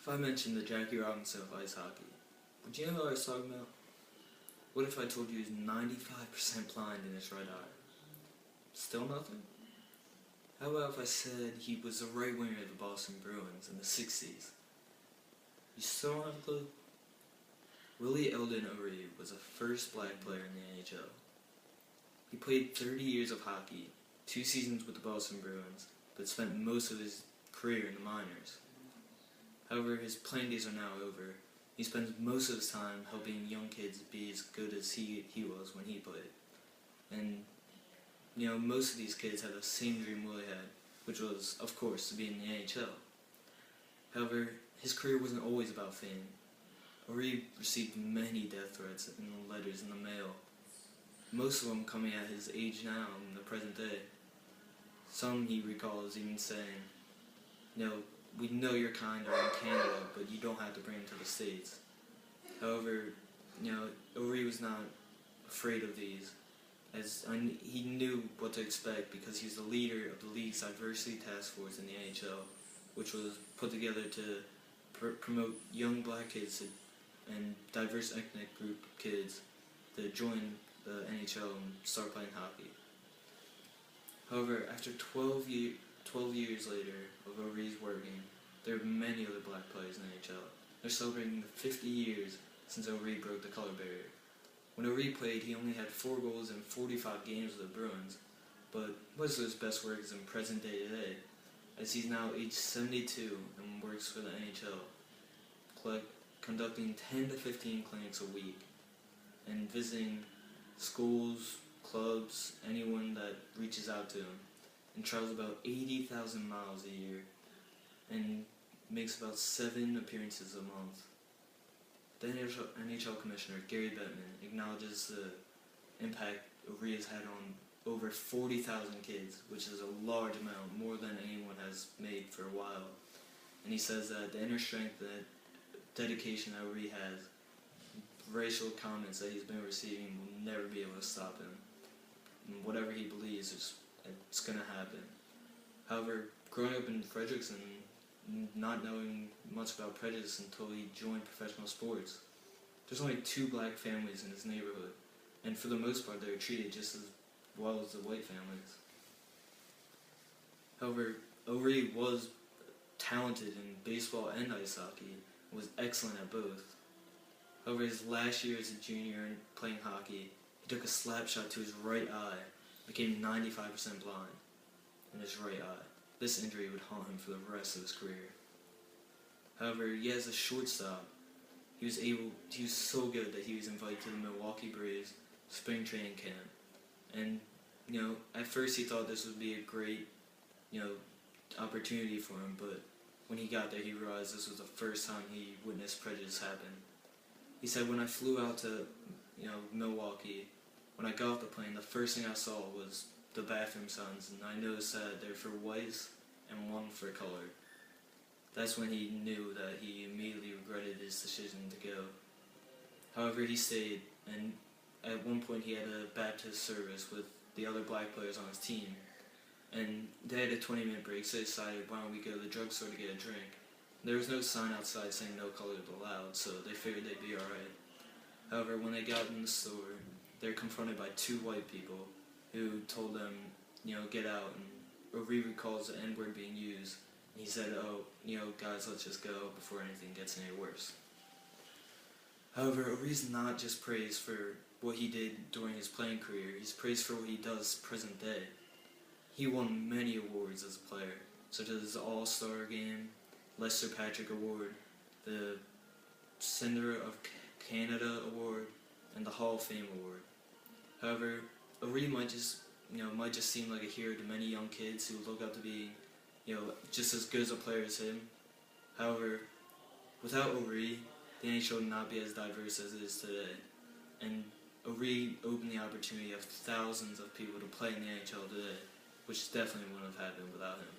If I mentioned the Jackie Robinson of ice hockey, would you know what I was talking about? What if I told you he was 95% blind in his right eye? Still nothing? How about if I said he was the right winger of the Boston Bruins in the 60s? You still don't have a clue? Willie Eldon O'Ree was the first black player in the NHL. He played 30 years of hockey, 2 seasons with the Boston Bruins, but spent most of his career in the minors. However, his playing days are now over. He spends most of his time helping young kids be as good as he was when he played. And, most of these kids had the same dream Willie had, which was, of course, to be in the NHL. However, his career wasn't always about fame. O'Ree received many death threats and letters in the mail, most of them coming at his age now in the present day. Some he recalls even saying, we know you're kind are in Canada, but you don't have to bring them to the States. However, O'Ree was not afraid of these, as he knew what to expect because he was the leader of the league's diversity task force in the NHL, which was put together to promote young black kids and diverse ethnic group kids to join the NHL and start playing hockey. However, after 12 years later of O'Ree's working, there are many other black players in the NHL. They're celebrating the 50 years since O'Ree broke the color barrier. When O'Ree played, he only had 4 goals in 45 games with the Bruins, but most of his best work is in present day today, as he's now age 72 and works for the NHL, conducting 10 to 15 clinics a week, and visiting schools, clubs, anyone that reaches out to him, and travels about 80,000 miles a year, and makes about 7 appearances a month. The NHL Commissioner, Gary Bettman, acknowledges the impact O'Ree has had on over 40,000 kids, which is a large amount, more than anyone has made for a while. And he says that the inner strength, that dedication that O'Ree has, racial comments that he's been receiving will never be able to stop him. And whatever he believes, it's going to happen. However, growing up in Frederickson, not knowing much about prejudice until he joined professional sports, there's only 2 black families in his neighborhood, and for the most part they're treated just as well as the white families. However, O'Ree was talented in baseball and ice hockey, and was excellent at both. However, his last year as a junior and playing hockey, he took a slap shot to his right eye, became 95% blind in his right eye. This injury would haunt him for the rest of his career. However, as a shortstop, he was so good that he was invited to the Milwaukee Braves spring training camp. And, at first he thought this would be a great, opportunity for him, but when he got there he realized this was the first time he witnessed prejudice happen. He said, when I flew out to, Milwaukee, when I got off the plane, the first thing I saw was the bathroom signs, and I noticed that they're for whites and one for color. That's when he knew that he immediately regretted his decision to go. However, he stayed, and at one point he had a Baptist service with the other black players on his team, and they had a 20-minute break, so they decided, why don't we go to the drugstore to get a drink. There was no sign outside saying no colors allowed, so they figured they'd be alright. However, when they got in the store, they were confronted by 2 white people who told them, get out, and O'Ree recalls the N-word being used, and he said, guys, let's just go before anything gets any worse. However, O'Ree's not just praised for what he did during his playing career, he's praised for what he does present day. He won many awards as a player, such as the All-Star Game, Lester Patrick Award, the Senator of Canada Award, and the Hall of Fame Award. However, O'Ree might just seem like a hero to many young kids who look up to be, just as good as a player as him. However, without O'Ree, the NHL would not be as diverse as it is today. And O'Ree opened the opportunity of thousands of people to play in the NHL today, which definitely wouldn't have happened without him.